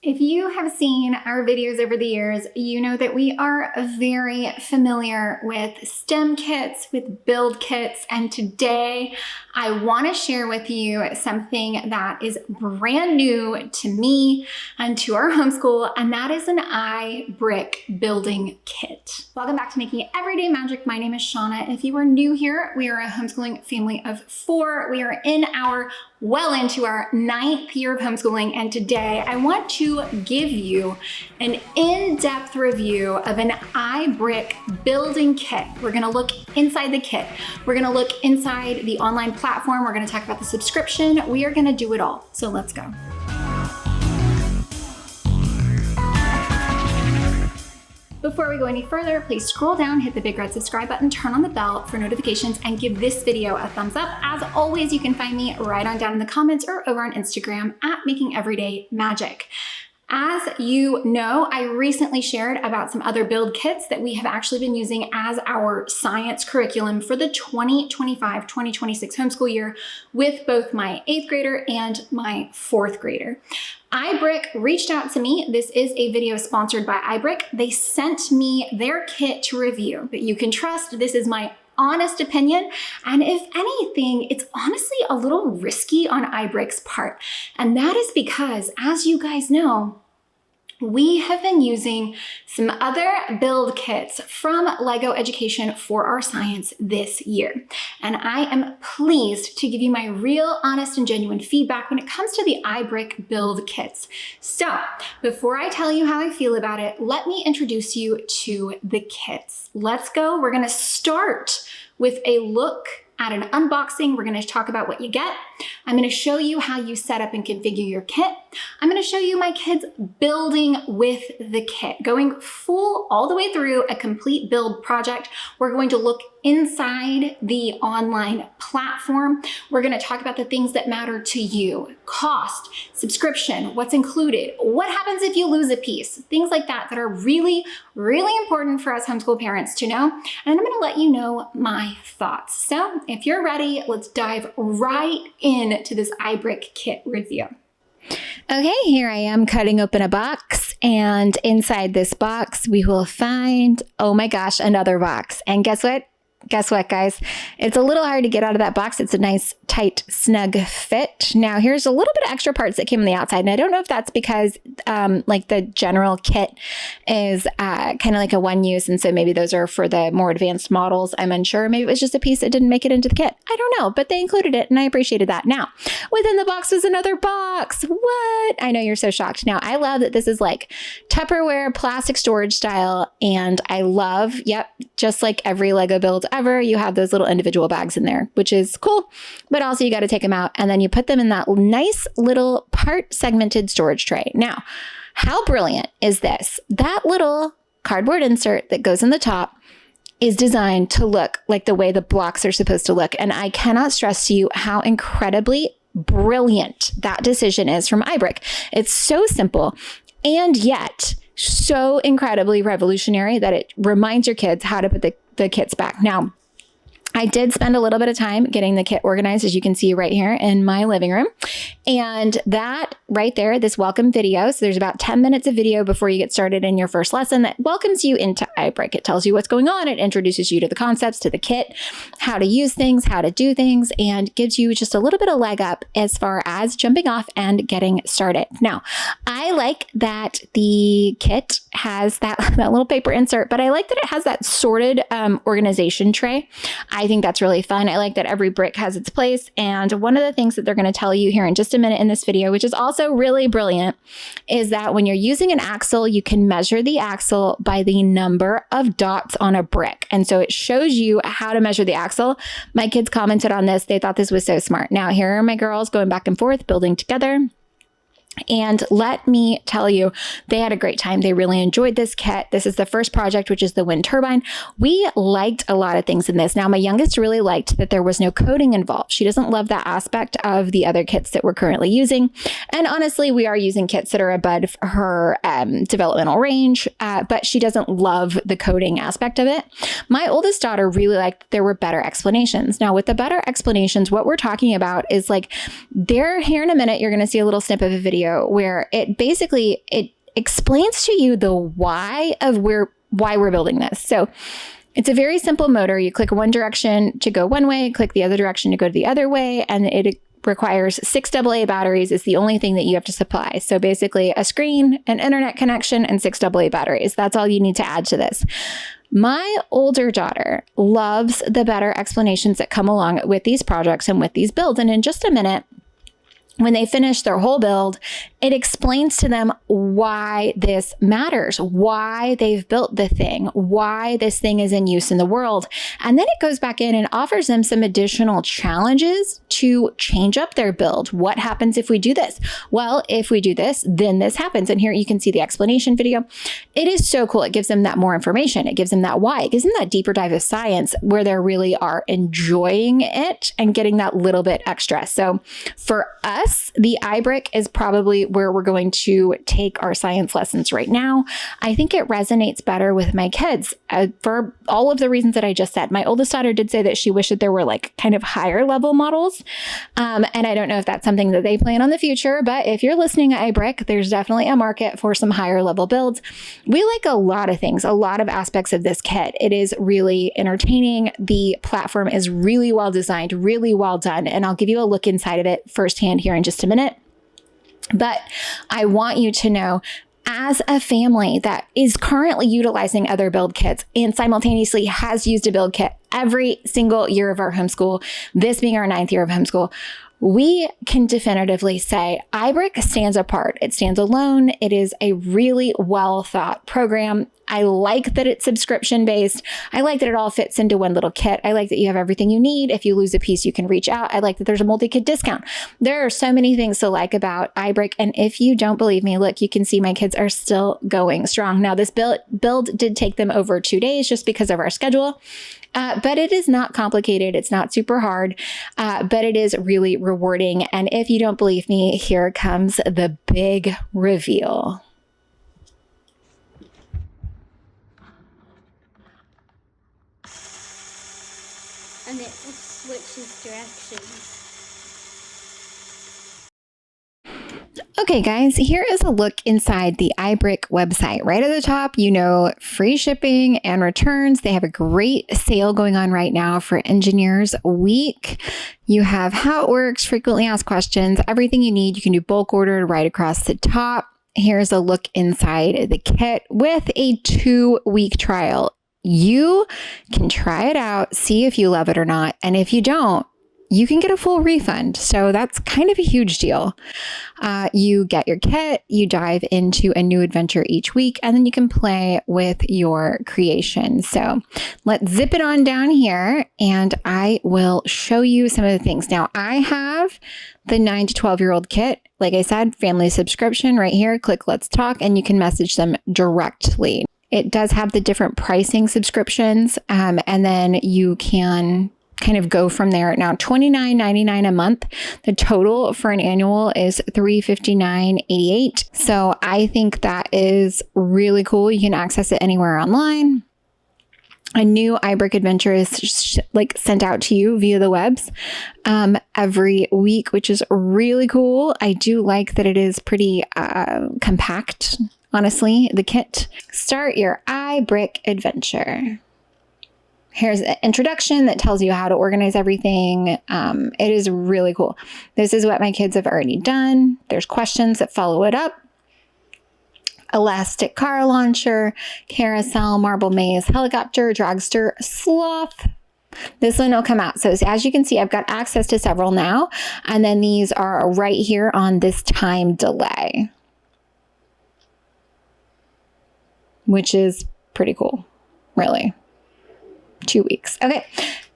If you have seen our videos over the years, you know that we are very familiar with STEM kits, with build kits, and today I want to share with you something that is brand new to me and to our homeschool, and that is an iBrick building kit. Welcome back to Making Everyday Magic. My name is Shanna. If you are new here, we are a homeschooling family of 4. We are well into our 9th year of homeschooling, and today I want to give you an in-depth review of an iBrick building kit. We're gonna look inside the kit. We're gonna look inside the online platform. We're gonna talk about the subscription. We are gonna do it all. So let's go. Before we go any further, please scroll down, hit the big red subscribe button, turn on the bell for notifications, and give this video a thumbs up. As always, you can find me right on down in the comments or over on Instagram at Making Everyday Magic. As you know, I recently shared about some other build kits that we have actually been using as our science curriculum for the 2025-2026 homeschool year with both my 8th grader and my 4th grader. iBrick reached out to me. This is a video sponsored by iBrick. They sent me their kit to review, but you can trust this is my honest opinion. And if anything, it's honestly a little risky on iBrick's part. And that is because, as you guys know, we have been using some other build kits from LEGO Education for our science this year. And I am pleased to give you my real, honest, and genuine feedback when it comes to the iBrick build kits. So before I tell you how I feel about it, let me introduce you to the kits. Let's go. We're gonna start with a look at an unboxing. We're going to talk about what you get. I'm going to show you how you set up and configure your kit. I'm going to show you my kids building with the kit, going full all the way through a complete build project. We're going to look inside the online platform. We're going to talk about the things that matter to you: cost, subscription, what's included, what happens if you lose a piece, things like that that are really, really important for us homeschool parents to know. And I'm going to let you know my thoughts. So if you're ready, let's dive right into this iBrick kit review. Okay, here I am cutting open a box, and inside this box we will find, oh my gosh, another box. And guess what? Guess what, guys? It's a little hard to get out of that box. It's a nice, tight, snug fit. Now, here's a little bit of extra parts that came on the outside. And I don't know if that's because like the general kit is kind of like a one use. And so maybe those are for the more advanced models. I'm unsure. Maybe it was just a piece that didn't make it into the kit. I don't know, but they included it and I appreciated that. Now, within the box was another box. What? I know you're so shocked. Now, I love that this is like Tupperware plastic storage style. And I love, yep, just like every LEGO build ever, you have those little individual bags in there, which is cool, but also you got to take them out and then you put them in that nice little part segmented storage tray. Now, how brilliant is this? That little cardboard insert that goes in the top is designed to look like the way the blocks are supposed to look. And I cannot stress to you how incredibly brilliant that decision is from iBrick. It's so simple and yet so incredibly revolutionary that it reminds your kids how to put the kits back. Now, I did spend a little bit of time getting the kit organized, as you can see right here in my living room. And that right there, this welcome video. So there's about 10 minutes of video before you get started in your first lesson that welcomes you into iBrick. It tells you what's going on. It introduces you to the concepts, to the kit, how to use things, how to do things, and gives you just a little bit of leg up as far as jumping off and getting started. Now, I like that the kit has that little paper insert, but I like that it has that sorted organization tray. I think that's really fun. I like that every brick has its place. And one of the things that they're going to tell you here in just a minute in this video, which is also really brilliant, is that when you're using an axle, you can measure the axle by the number of dots on a brick. And so it shows you how to measure the axle. My kids commented on this. They thought this was so smart. Now, here are my girls going back and forth, building together. And let me tell you, they had a great time. They really enjoyed this kit. This is the first project, which is the wind turbine. We liked a lot of things in this. Now, my youngest really liked that there was no coding involved. She doesn't love that aspect of the other kits that we're currently using. And honestly, we are using kits that are above her developmental range, but she doesn't love the coding aspect of it. My oldest daughter really liked that there were better explanations. Now, with the better explanations, what we're talking about is like, here in a minute, you're going to see a little snip of a video video where it basically, it explains to you the why of why we're building this. So it's a very simple motor. You click one direction to go one way, click the other direction to go the other way, and it requires 6 AA batteries is the only thing that you have to supply. So basically a screen, an internet connection, and 6 AA batteries. That's all you need to add to this. My older daughter loves the better explanations that come along with these projects and with these builds. And in just a minute, when they finish their whole build, it explains to them why this matters, why they've built the thing, why this thing is in use in the world. And then it goes back in and offers them some additional challenges to change up their build. What happens if we do this? Well, if we do this, then this happens. And here you can see the explanation video. It is so cool. It gives them that more information. It gives them that why. It gives them that deeper dive of science where they really are enjoying it and getting that little bit extra. So for us, the iBrick is probably where we're going to take our science lessons right now. I think it resonates better with my kids for all of the reasons that I just said. My oldest daughter did say that she wished that there were like kind of higher level models. And I don't know if that's something that they plan on the future, but if you're listening to iBrick, there's definitely a market for some higher level builds. We like a lot of things, a lot of aspects of this kit. It is really entertaining. The platform is really well designed, really well done. And I'll give you a look inside of it firsthand here in just a minute. But I want you to know, as a family that is currently utilizing other build kits and simultaneously has used a build kit every single year of our homeschool, this being our 9th year of homeschool, we can definitively say iBrick stands apart. It stands alone. It is a really well thought program. I like that it's subscription based. I like that it all fits into one little kit. I like that you have everything you need. If you lose a piece, you can reach out. I like that there's a multi-kit discount. There are so many things to like about iBrick. And if you don't believe me, look, you can see my kids are still going strong. Now, this build did take them over 2 days just because of our schedule. But it is not complicated. It's not super hard, but it is really rewarding. And if you don't believe me, here comes the big reveal. And it switches directions. Okay, guys, here is a look inside the iBrick website. Right at the top, you know, free shipping and returns. They have a great sale going on right now for Engineers Week. You have how it works, frequently asked questions, everything you need. You can do bulk order right across the top. Here's a look inside the kit with a 2-week trial. You can try it out, see if you love it or not. And if you don't, you can get a full refund. So that's kind of a huge deal. You get your kit, you dive into a new adventure each week, and then you can play with your creation. So let's zip it on down here and I will show you some of the things. Now I have the 9 to 12-year-old kit. Like I said, family subscription right here. Click Let's Talk and you can message them directly. It does have the different pricing subscriptions, and then you can kind of go from there. Now, $29.99 a month. The total for an annual is $359.88. So I think that is really cool. You can access it anywhere online. A new iBrick adventure is sent out to you via the webs every week, which is really cool. I do like that it is pretty compact. Honestly, the kit. Start your iBrick adventure. Here's an introduction that tells you how to organize everything. It is really cool. This is what my kids have already done. There's questions that follow it up. Elastic car launcher, carousel, marble maze, helicopter, dragster, sloth. This one will come out. So as you can see, I've got access to several now. And then these are right here on this time delay, which is pretty cool, really. 2 weeks. Okay.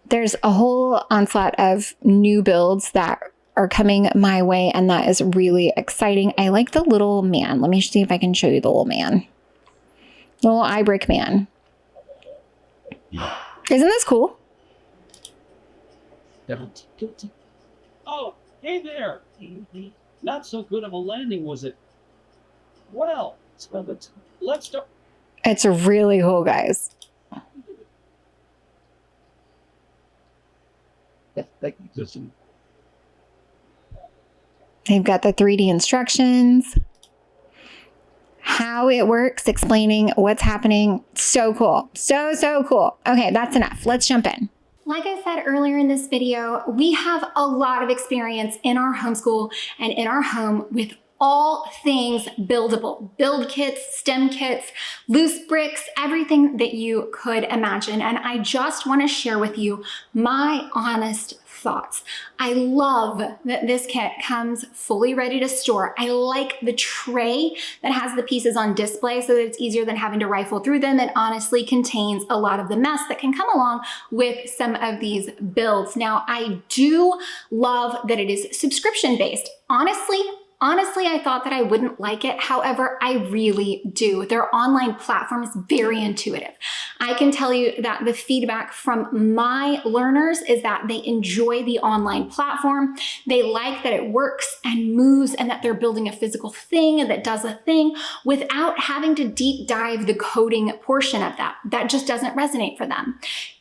There's a whole onslaught of new builds that are coming my way, and that is really exciting. I like the little man. Let me see if I can show you the little man. The little iBrick man. Isn't this cool? Oh, hey there. Not so good of a landing, was it? Well, let's start. It's really cool, guys. They've got the 3D instructions, how it works, explaining what's happening. So cool. So cool. Okay, that's enough. Let's jump in. Like I said earlier in this video, we have a lot of experience in our homeschool and in our home with all things buildable. Build kits, STEM kits, loose bricks, everything that you could imagine. And I just want to share with you my honest thoughts. I love that this kit comes fully ready to store. I like the tray that has the pieces on display so that it's easier than having to rifle through them. It honestly contains a lot of the mess that can come along with some of these builds. Now, I do love that it is subscription based. Honestly, I thought that I wouldn't like it. However, I really do. Their online platform is very intuitive. I can tell you that the feedback from my learners is that they enjoy the online platform. They like that it works and moves and that they're building a physical thing that does a thing without having to deep dive the coding portion of that. That just doesn't resonate for them.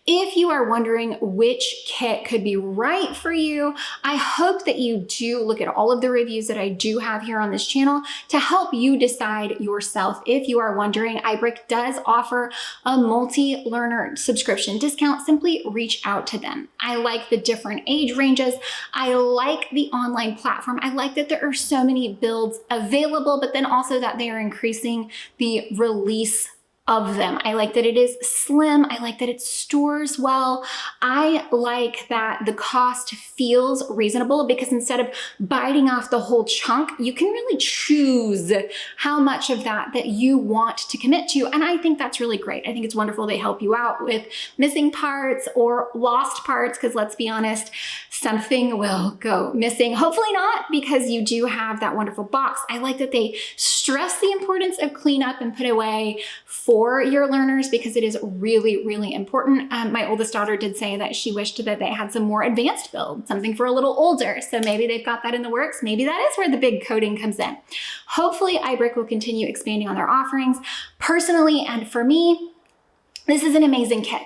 If you are wondering which kit could be right for you, I hope that you do look at all of the reviews that I do have here on this channel to help you decide yourself. If you are wondering, iBrick does offer a multi-learner subscription discount. Simply reach out to them. I like the different age ranges. I like the online platform. I like that there are so many builds available, but then also that they are increasing the release of them. I like that it is slim. I like that it stores well. I like that the cost feels reasonable because instead of biting off the whole chunk, you can really choose how much of that you want to commit to. And I think that's really great. I think it's wonderful they help you out with missing parts or lost parts, because let's be honest, something will go missing. Hopefully not, because you do have that wonderful box. I like that they stress the importance of cleanup and put away for your learners, because it is really, really important. My oldest daughter did say that she wished that they had some more advanced build, something for a little older. So maybe they've got that in the works. Maybe that is where the big coding comes in. Hopefully iBrick will continue expanding on their offerings. Personally, and for me, this is an amazing kit.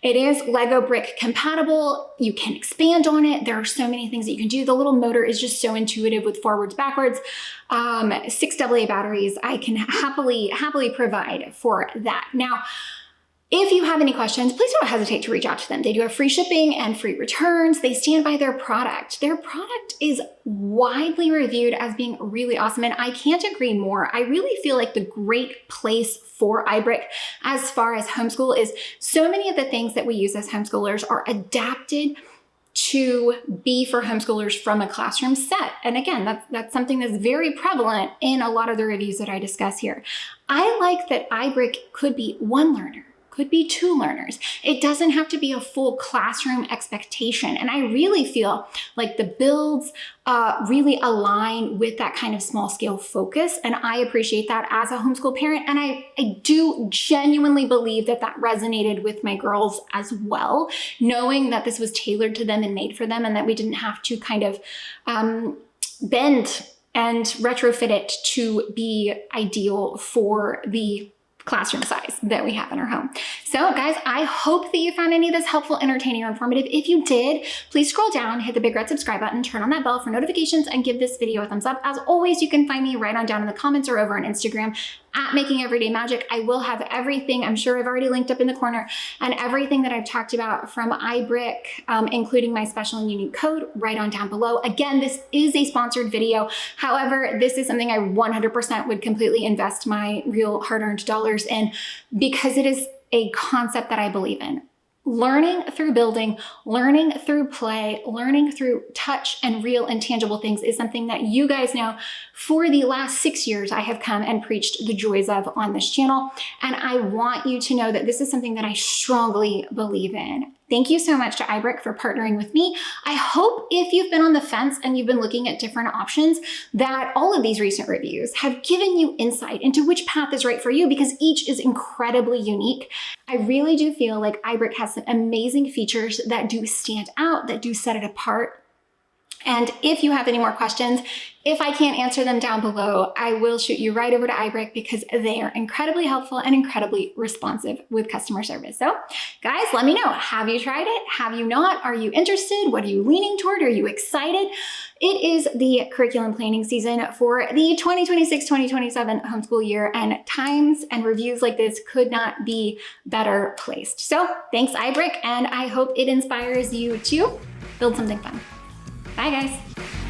It is Lego brick compatible. You can expand on it. There are so many things that you can do. The little motor is just so intuitive with forwards, backwards. 6 AA batteries. I can happily provide for that. Now, if you have any questions, please don't hesitate to reach out to them. They do have free shipping and free returns. They stand by their product. Their product is widely reviewed as being really awesome, and I can't agree more. I really feel like the great place for iBrick as far as homeschool is so many of the things that we use as homeschoolers are adapted to be for homeschoolers from a classroom set. And again, that's something that's very prevalent in a lot of the reviews that I discuss here. I like that iBrick could be one learner, could be 2 learners. It doesn't have to be a full classroom expectation. And I really feel like the builds really align with that kind of small scale focus. And I appreciate that as a homeschool parent. And I do genuinely believe that that resonated with my girls as well, knowing that this was tailored to them and made for them, and that we didn't have to kind of bend and retrofit it to be ideal for the classroom size that we have in our home. So guys, I hope that you found any of this helpful, entertaining, or informative. If you did, please scroll down, hit the big red subscribe button, turn on that bell for notifications, and give this video a thumbs up. As always, you can find me right on down in the comments or over on Instagram at Making Everyday Magic. I will have everything, I'm sure I've already linked up in the corner, and everything that I've talked about from iBrick, including my special and unique code, right on down below. Again, this is a sponsored video. However, this is something I 100% would completely invest my real hard-earned dollars in, because it is a concept that I believe in. Learning through building, learning through play, learning through touch and real and tangible things is something that you guys know for the last 6 years I have come and preached the joys of on this channel. And I want you to know that this is something that I strongly believe in. Thank you so much to iBrick for partnering with me. I hope if you've been on the fence and you've been looking at different options, that all of these recent reviews have given you insight into which path is right for you, because each is incredibly unique. I really do feel like iBrick has some amazing features that do stand out, that do set it apart. And if you have any more questions, if I can't answer them down below, I will shoot you right over to iBrick because they are incredibly helpful and incredibly responsive with customer service. So guys, let me know. Have you tried it? Have you not? Are you interested? What are you leaning toward? Are you excited? It is the curriculum planning season for the 2026-2027 homeschool year, and times and reviews like this could not be better placed. So thanks iBrick, and I hope it inspires you to build something fun. Bye guys.